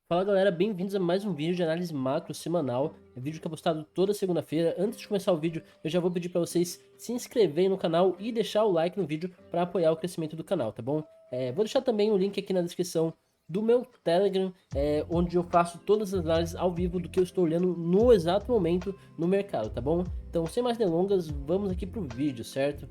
Fala galera, bem-vindos a mais um vídeo de análise macro semanal. É vídeo que é postado toda segunda-feira. Antes de começar o vídeo, eu já vou pedir para vocês se inscreverem no canal e deixar o like no vídeo para apoiar o crescimento do canal, tá bom? Vou deixar também o link aqui na descrição do meu Telegram, onde eu faço todas as análises ao vivo do que eu estou olhando no exato momento no mercado, tá bom? Então, sem mais delongas, vamos aqui pro vídeo, certo?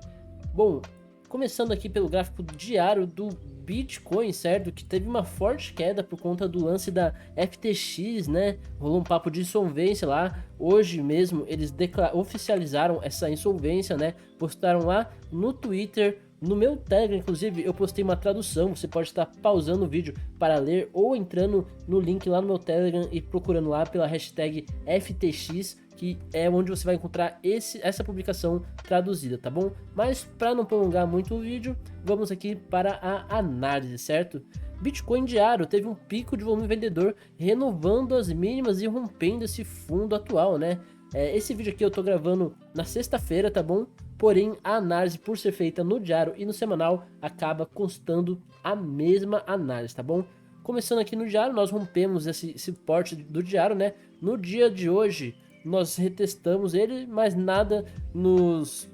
Bom, começando aqui pelo gráfico diário do Bitcoin, certo? Que teve uma forte queda por conta do lance da FTX, né? Rolou um papo de insolvência lá. Hoje mesmo eles oficializaram essa insolvência, né? Postaram lá no Twitter. No meu Telegram, inclusive, eu postei uma tradução. Você pode estar pausando o vídeo para ler ou entrando no link lá no meu Telegram e procurando lá pela hashtag FTX, que é onde você vai encontrar essa publicação traduzida, tá bom? Mas para não prolongar muito o vídeo, vamos aqui para a análise, certo? Bitcoin diário teve um pico de volume vendedor, renovando as mínimas e rompendo esse fundo atual, né? Esse vídeo aqui eu tô gravando na sexta-feira, tá bom? Porém, a análise, por ser feita no diário e no semanal, acaba constando a mesma análise, tá bom? Começando aqui no diário, nós rompemos esse suporte do diário, né? No dia de hoje, nós retestamos ele, mas nada nos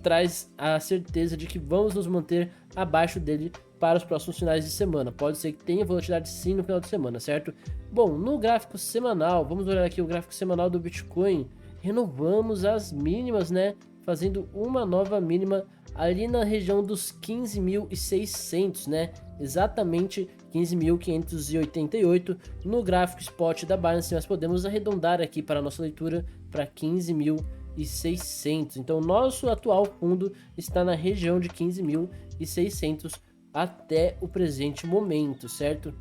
traz a certeza de que vamos nos manter abaixo dele para os próximos finais de semana. Pode ser que tenha volatilidade sim no final de semana, certo? Bom, no gráfico semanal, vamos olhar aqui o gráfico semanal do Bitcoin. Renovamos as mínimas, né? Fazendo uma nova mínima ali na região dos 15.600, né? Exatamente 15.588 no gráfico spot da Binance. Nós podemos arredondar aqui para a nossa leitura para 15.600. Então, nosso atual fundo está na região de 15.600 até o presente momento, certo?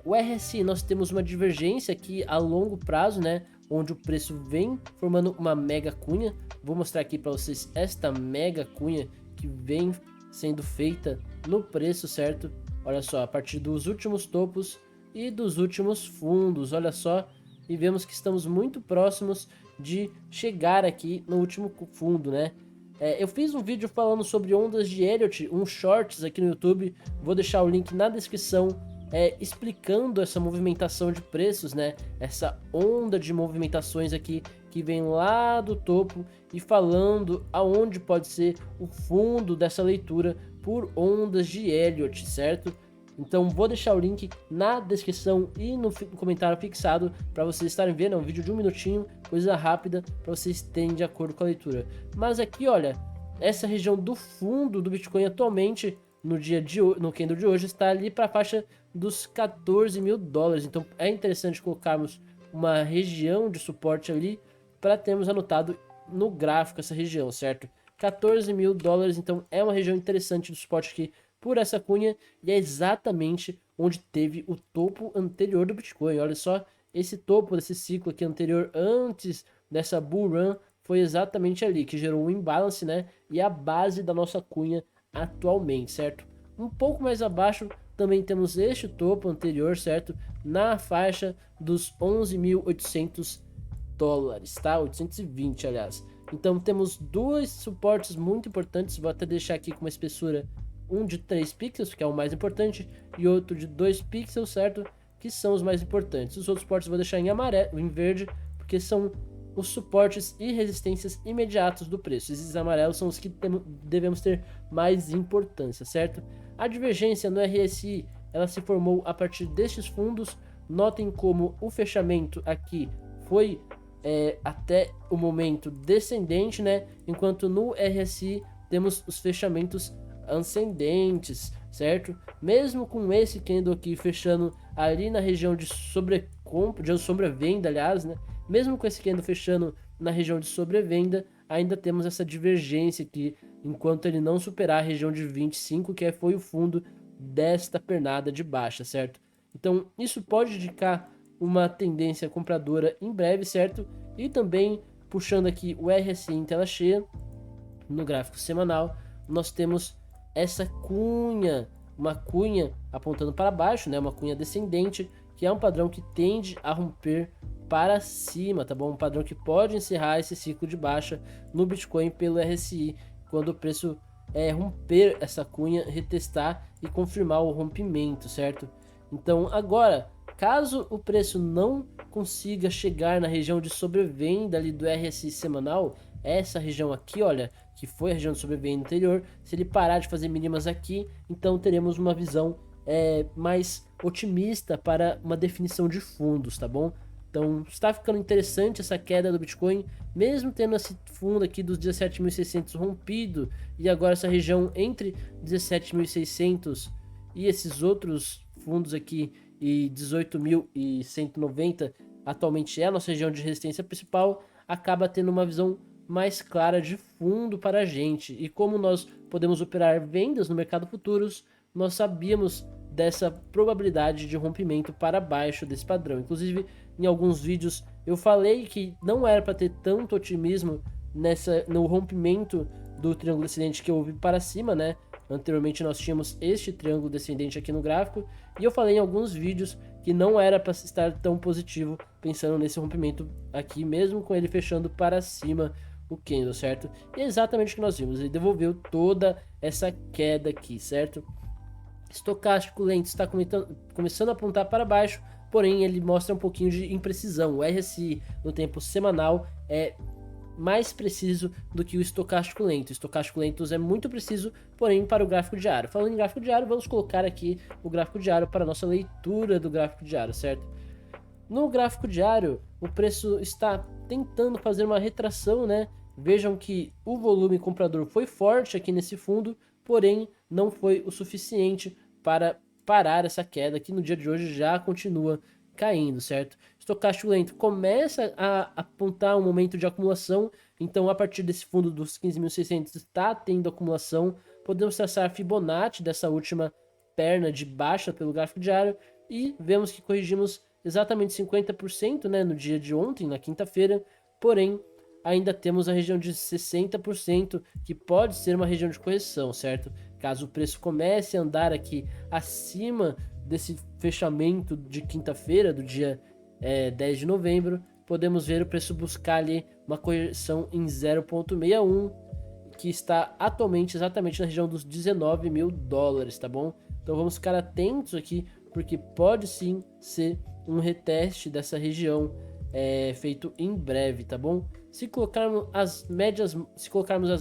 O RSI, nós temos uma divergência aqui a longo prazo, né? Onde o preço vem formando uma mega cunha. Vou mostrar aqui para vocês esta mega cunha que vem sendo feita no preço, certo? Olha só, a partir dos últimos topos e dos últimos fundos, olha só, e vemos que estamos muito próximos de chegar aqui no último fundo, né? Eu fiz um vídeo falando sobre ondas de Elliott, uns shorts aqui no YouTube, vou deixar o link na descrição, explicando essa movimentação de preços, né? Essa onda de movimentações aqui que vem lá do topo e falando aonde pode ser o fundo dessa leitura por ondas de Elliott, certo? Então vou deixar o link na descrição e no comentário fixado para vocês estarem vendo. É um vídeo de 1 minutinho, coisa rápida para vocês terem de acordo com a leitura. Mas aqui, olha, essa região do fundo do Bitcoin atualmente no candle de hoje está ali para a faixa dos 14 mil dólares. Então é interessante colocarmos uma região de suporte ali para termos anotado no gráfico essa região, certo? 14 mil dólares, então é uma região interessante do suporte aqui por essa cunha e é exatamente onde teve o topo anterior do Bitcoin. Olha só, esse topo desse ciclo aqui anterior antes dessa bull run foi exatamente ali que gerou um imbalance, né? E a base da nossa cunha atualmente, certo? Um pouco mais abaixo também temos este topo anterior, certo? Na faixa dos 11.800 dólares, tá? 820, aliás. Então temos dois suportes muito importantes, vou até deixar aqui com uma espessura, um de 3 pixels, que é o mais importante, e outro de 2 pixels, certo? Que são os mais importantes. Os outros suportes eu vou deixar em amarelo, em verde, porque são os suportes e resistências imediatos do preço. Esses amarelos são os que devemos ter mais importância, certo? A divergência no RSI, ela se formou a partir destes fundos. Notem como o fechamento aqui foi até o momento descendente, né? Enquanto no RSI temos os fechamentos ascendentes, certo? Mesmo com esse candle aqui fechando ali na região de sobrevenda, aliás, né? Mesmo com esse candle fechando na região de sobrevenda, ainda temos essa divergência aqui, enquanto ele não superar a região de 25, que foi o fundo desta pernada de baixa, certo? Então, isso pode indicar uma tendência compradora em breve, certo? E também, puxando aqui o RSI em tela cheia, no gráfico semanal, nós temos essa cunha, uma cunha apontando para baixo, né? Uma cunha descendente, que é um padrão que tende a romper para cima, tá bom? Um padrão que pode encerrar esse ciclo de baixa no Bitcoin pelo RSI, quando o preço romper essa cunha, retestar e confirmar o rompimento, certo? Então agora, Caso o preço não consiga chegar na região de sobrevenda ali do RSI semanal, essa região aqui, olha, que foi a região de sobrevenda anterior, se ele parar de fazer mínimas aqui, então teremos uma visão mais otimista para uma definição de fundos, tá bom? Então está ficando interessante essa queda do Bitcoin, mesmo tendo esse fundo aqui dos 17.600 rompido, e agora essa região entre 17.600 e esses outros fundos aqui e 18.190 atualmente é a nossa região de resistência principal, acaba tendo uma visão mais clara de fundo para a gente. E como nós podemos operar vendas no mercado futuros, nós sabíamos dessa probabilidade de rompimento para baixo desse padrão. Inclusive, em alguns vídeos eu falei que não era para ter tanto otimismo no rompimento do triângulo descendente que houve para cima, né? Anteriormente nós tínhamos este triângulo descendente aqui no gráfico, e eu falei em alguns vídeos que não era para estar tão positivo pensando nesse rompimento aqui, mesmo com ele fechando para cima o candle, certo? E é exatamente o que nós vimos, ele devolveu toda essa queda aqui, certo? Estocástico lento está começando a apontar para baixo, porém ele mostra um pouquinho de imprecisão. O RSI no tempo semanal é mais preciso do que o estocástico lento. O estocástico lento é muito preciso, porém para o gráfico diário. Falando em gráfico diário, vamos colocar aqui o gráfico diário para a nossa leitura do gráfico diário, certo? No gráfico diário, o preço está tentando fazer uma retração, né? Vejam que o volume comprador foi forte aqui nesse fundo, porém não foi o suficiente para parar essa queda que no dia de hoje já continua caindo, certo? Estocástico lento começa a apontar um momento de acumulação, então a partir desse fundo dos 15.600 está tendo acumulação. Podemos traçar a Fibonacci dessa última perna de baixa pelo gráfico diário e vemos que corrigimos exatamente 50%, né, no dia de ontem, na quinta-feira, porém ainda temos a região de 60% que pode ser uma região de correção, certo? Caso o preço comece a andar aqui acima desse fechamento de quinta-feira, do dia 10 de novembro, podemos ver o preço buscar ali uma correção em 0,61, que está atualmente exatamente na região dos 19 mil dólares, tá bom? Então vamos ficar atentos aqui, porque pode sim ser um reteste dessa região feito em breve, tá bom? Se colocarmos as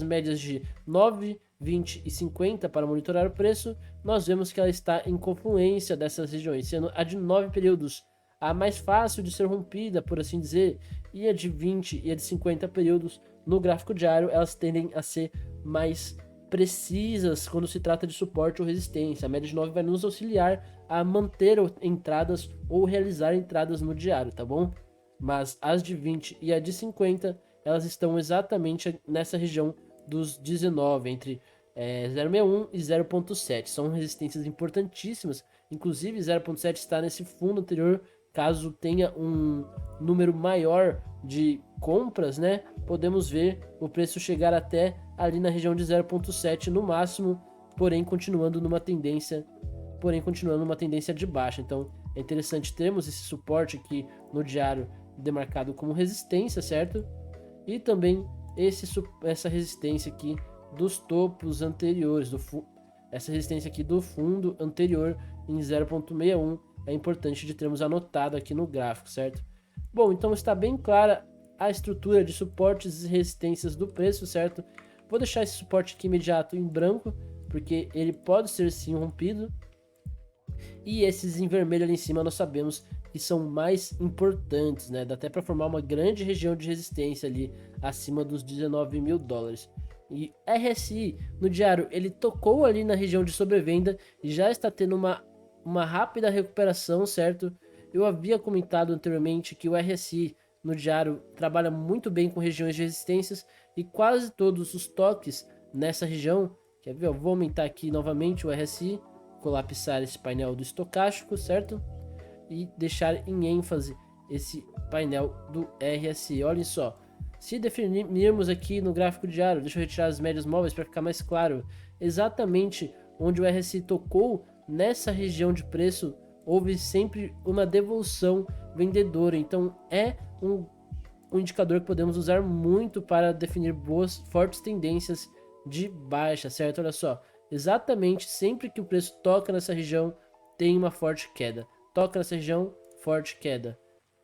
médias de 9, 20 e 50 para monitorar o preço, nós vemos que ela está em confluência dessas regiões, sendo a de 9 períodos a mais fácil de ser rompida, por assim dizer, e a de 20 e a de 50 períodos no gráfico diário, elas tendem a ser mais precisas quando se trata de suporte ou resistência. A média de 9 vai nos auxiliar a manter entradas ou realizar entradas no diário, tá bom? Mas as de 20 e a de 50, elas estão exatamente nessa região dos 19, entre 0,61 e 0,7. São resistências importantíssimas, inclusive 0,7 está nesse fundo anterior. Caso tenha um número maior de compras, né, podemos ver o preço chegar até ali na região de 0,7 no máximo, porém continuando numa tendência de baixa. Então é interessante termos esse suporte aqui no diário demarcado como resistência, certo? E também essa resistência aqui dos topos anteriores, essa resistência aqui do fundo anterior em 0,61 é importante de termos anotado aqui no gráfico, certo? Bom, então está bem clara a estrutura de suportes e resistências do preço, certo? Vou deixar esse suporte aqui imediato em branco, porque ele pode ser sim rompido. E esses em vermelho ali em cima nós sabemos que são mais importantes, né? Dá até para formar uma grande região de resistência ali acima dos 19 mil dólares. E RSI no diário ele tocou ali na região de sobrevenda e já está tendo uma rápida recuperação, certo? Eu havia comentado anteriormente que o RSI no diário trabalha muito bem com regiões de resistências e quase todos os toques nessa região. Quer ver? Eu vou aumentar aqui novamente o RSI, colapsar esse painel do estocástico, certo? E deixar em ênfase esse painel do RSI. Olhem só, se definirmos aqui no gráfico diário, deixa eu retirar as médias móveis para ficar mais claro, exatamente onde o RSI tocou, nessa região de preço, houve sempre uma devolução vendedora. Então é um indicador que podemos usar muito para definir fortes tendências de baixa, certo? Olha só, exatamente sempre que o preço toca nessa região, tem uma forte queda. Toca nessa região, forte queda.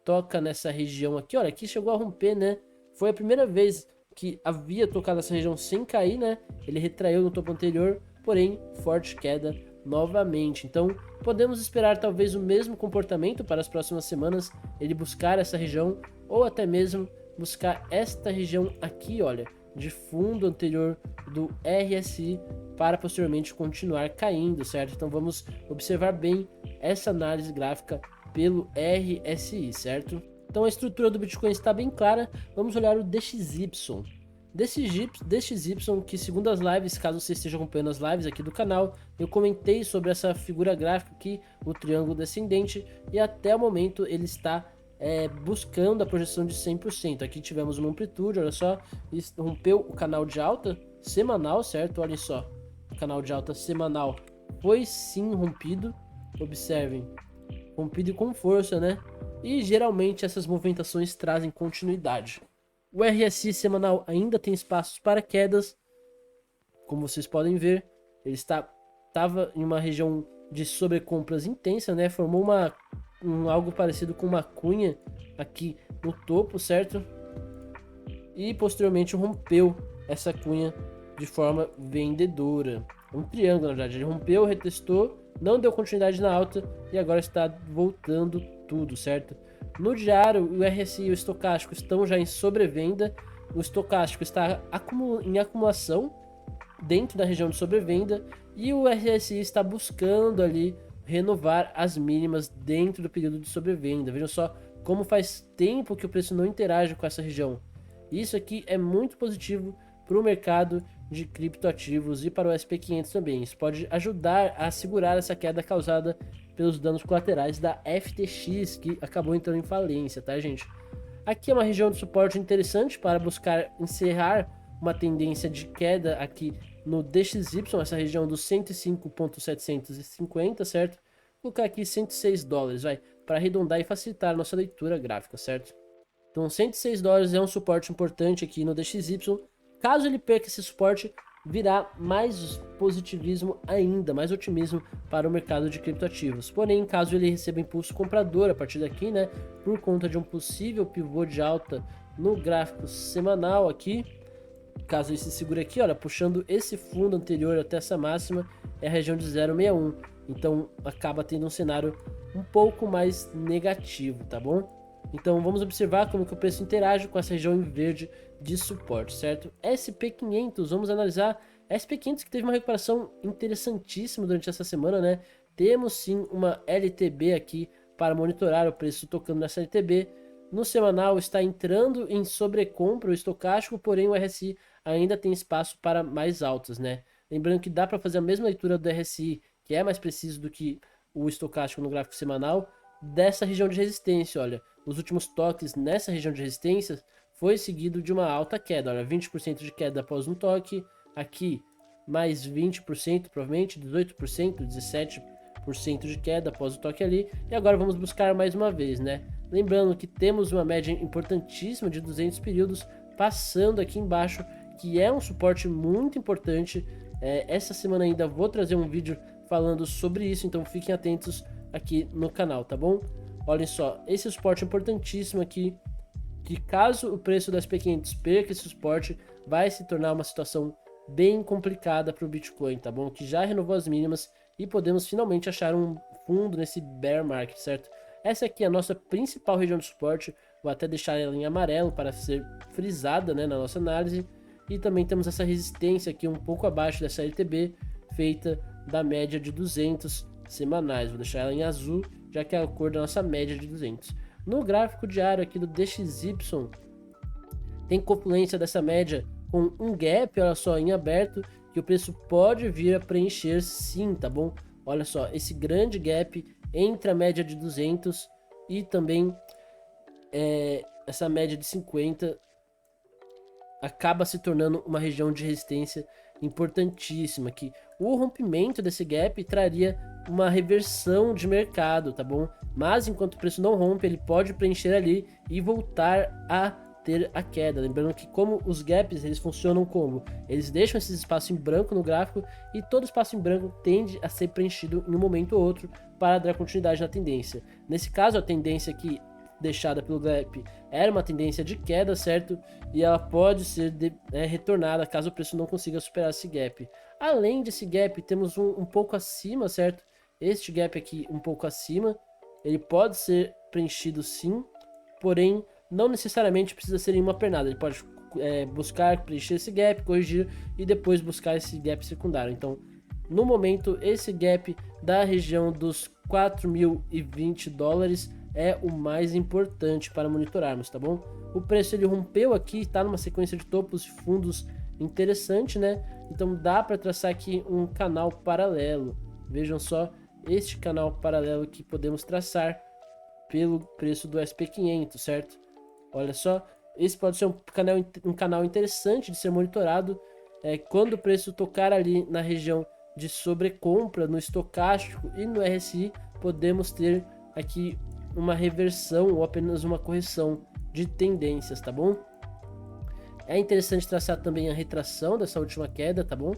Toca nessa região aqui, olha, aqui chegou a romper, né? Foi a primeira vez que havia tocado nessa região sem cair, né? Ele retraiu no topo anterior, porém, forte queda novamente. Então, podemos esperar talvez o mesmo comportamento para as próximas semanas, ele buscar essa região, ou até mesmo buscar esta região aqui, olha, de fundo anterior do RSI, para posteriormente continuar caindo, certo? Então, vamos observar bem essa análise gráfica pelo RSI, certo? Então a estrutura do Bitcoin está bem clara. Vamos olhar o DXY. DXY, que segundo as lives, caso você esteja acompanhando as lives aqui do canal, eu comentei sobre essa figura gráfica aqui, o triângulo descendente, e até o momento ele está buscando a projeção de 100%. Aqui tivemos uma amplitude, olha só, rompeu o canal de alta semanal, certo? Olhem só, o canal de alta semanal foi sim rompido, observem, rompido com força, né? E geralmente essas movimentações trazem continuidade. O RSI semanal ainda tem espaços para quedas, como vocês podem ver, ele estava em uma região de sobrecompras intensa, né? Formou algo parecido com uma cunha aqui no topo, certo? E posteriormente rompeu essa cunha de forma vendedora. Um triângulo, na verdade, ele rompeu, retestou, não deu continuidade na alta e agora está voltando tudo, certo? No diário, o RSI e o estocástico estão já em sobrevenda. O estocástico está em acumulação dentro da região de sobrevenda e o RSI está buscando ali renovar as mínimas dentro do período de sobrevenda. Vejam só como faz tempo que o preço não interage com essa região. Isso aqui é muito positivo para o mercado de criptoativos e para o SP500 também. Isso pode ajudar a segurar essa queda causada pelos danos colaterais da FTX, que acabou entrando em falência, tá, gente? Aqui é uma região de suporte interessante para buscar encerrar uma tendência de queda aqui no DXY, essa região dos 105.750, certo? Vou colocar aqui $106, vai, para arredondar e facilitar a nossa leitura gráfica, certo? Então, $106 é um suporte importante aqui no DXY. Caso ele perca esse suporte, virá mais positivismo ainda, mais otimismo para o mercado de criptoativos. Porém, caso ele receba impulso comprador a partir daqui, né, por conta de um possível pivô de alta no gráfico semanal aqui, caso ele se segure aqui, olha, puxando esse fundo anterior até essa máxima, é a região de 0,61. Então, acaba tendo um cenário um pouco mais negativo, tá bom? Então vamos observar como que o preço interage com essa região em verde de suporte, certo? SP500, vamos analisar SP500 que teve uma recuperação interessantíssima durante essa semana, né? Temos sim uma LTB aqui para monitorar o preço tocando nessa LTB. No semanal está entrando em sobrecompra o estocástico, porém o RSI ainda tem espaço para mais altas, né? Lembrando que dá para fazer a mesma leitura do RSI, que é mais preciso do que o estocástico no gráfico semanal, dessa região de resistência, olha. Os últimos toques nessa região de resistência foi seguido de uma alta queda, olha, 20% de queda após um toque, aqui mais 20%, provavelmente 18%, 17% de queda após o toque ali, e agora vamos buscar mais uma vez, né? Lembrando que temos uma média importantíssima de 200 períodos passando aqui embaixo, que é um suporte muito importante. Essa semana ainda vou trazer um vídeo falando sobre isso, então fiquem atentos aqui no canal, tá bom? Olhem só, esse suporte importantíssimo aqui, que caso o preço das SP500 perca esse suporte, vai se tornar uma situação bem complicada para o Bitcoin, tá bom? Que já renovou as mínimas e podemos finalmente achar um fundo nesse bear market, certo? Essa aqui é a nossa principal região de suporte, vou até deixar ela em amarelo para ser frisada, né, na nossa análise. E também temos essa resistência aqui um pouco abaixo dessa LTB, feita da média de 200 semanais. Vou deixar ela em azul, já que é a cor da nossa média de 200. No gráfico diário aqui do DXY, tem confluência dessa média com um gap, olha só, em aberto, que o preço pode vir a preencher sim, tá bom? Olha só, esse grande gap entre a média de 200 e também essa média de 50 acaba se tornando uma região de resistência importantíssima, que o rompimento desse gap traria uma reversão de mercado, tá bom? Mas enquanto o preço não rompe, ele pode preencher ali e voltar a ter a queda. Lembrando que como os gaps, eles funcionam como? Eles deixam esse espaço em branco no gráfico e todo espaço em branco tende a ser preenchido em um momento ou outro para dar continuidade na tendência. Nesse caso, a tendência aqui deixada pelo gap era uma tendência de queda, certo? E ela pode ser retornada caso o preço não consiga superar esse gap. Além desse gap, temos um pouco acima, certo? Este gap aqui um pouco acima, ele pode ser preenchido sim, porém não necessariamente precisa ser em uma pernada. Ele pode buscar preencher esse gap, corrigir e depois buscar esse gap secundário. Então, no momento, esse gap da região dos 4.020 dólares é o mais importante para monitorarmos, tá bom? O preço ele rompeu aqui, está numa sequência de topos e fundos interessante, né? Então dá para traçar aqui um canal paralelo. Vejam só este canal paralelo que podemos traçar pelo preço do SP500, certo? Olha só, esse pode ser um canal interessante de ser monitorado quando o preço tocar ali na região de sobrecompra no estocástico e no RSI, podemos ter aqui uma reversão ou apenas uma correção de tendências, tá bom? É interessante traçar também a retração dessa última queda, tá bom?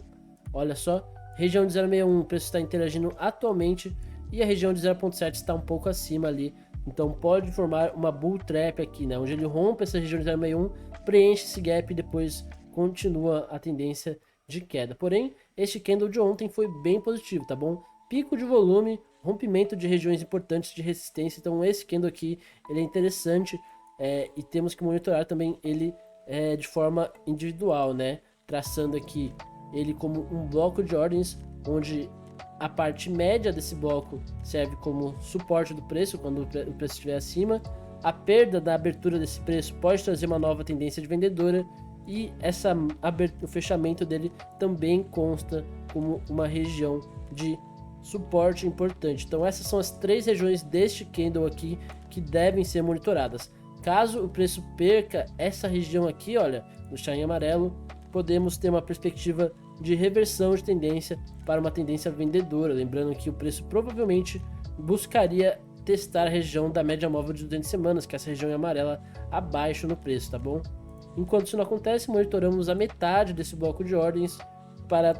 Olha só, região de 0,61 o preço está interagindo atualmente e a região de 0,7 está um pouco acima ali, então pode formar uma bull trap aqui, né? Onde ele rompe essa região de 0,61, preenche esse gap e depois continua a tendência de queda. Porém, este candle de ontem foi bem positivo, tá bom? Pico de volume, rompimento de regiões importantes de resistência, então esse candle aqui ele é interessante e temos que monitorar também ele de forma individual, né? Traçando aqui ele como um bloco de ordens, onde a parte média desse bloco serve como suporte do preço quando o preço estiver acima. A perda da abertura desse preço pode trazer uma nova tendência de vendedora e o fechamento dele também consta como uma região de suporte importante. Então essas são as três regiões deste candle aqui que devem ser monitoradas. Caso o preço perca essa região aqui, olha, no chá em amarelo, podemos ter uma perspectiva de reversão de tendência para uma tendência vendedora. Lembrando que o preço provavelmente buscaria testar a região da média móvel de 200 semanas, que é essa região em amarela abaixo no preço, tá bom? Enquanto isso não acontece, monitoramos a metade desse bloco de ordens para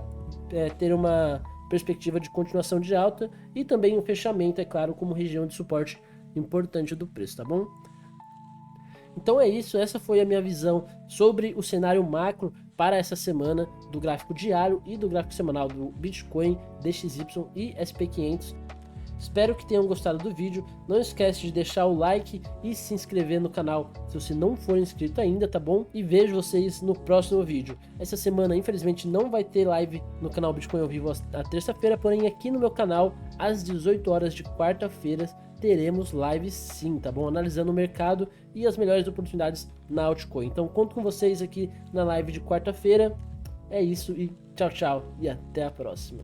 ter uma perspectiva de continuação de alta e também um fechamento, é claro, como região de suporte importante do preço, tá bom? Então é isso, essa foi a minha visão sobre o cenário macro para essa semana do gráfico diário e do gráfico semanal do Bitcoin, DXY e SP500. Espero que tenham gostado do vídeo, não esquece de deixar o like e se inscrever no canal se você não for inscrito ainda, tá bom? E vejo vocês no próximo vídeo. Essa semana infelizmente não vai ter live no canal Bitcoin ao vivo na terça-feira, porém aqui no meu canal às 18 horas de quarta-feira teremos live sim, tá bom? Analisando o mercado e as melhores oportunidades na altcoin. Então conto com vocês aqui na live de quarta-feira. É isso e tchau, tchau e até a próxima.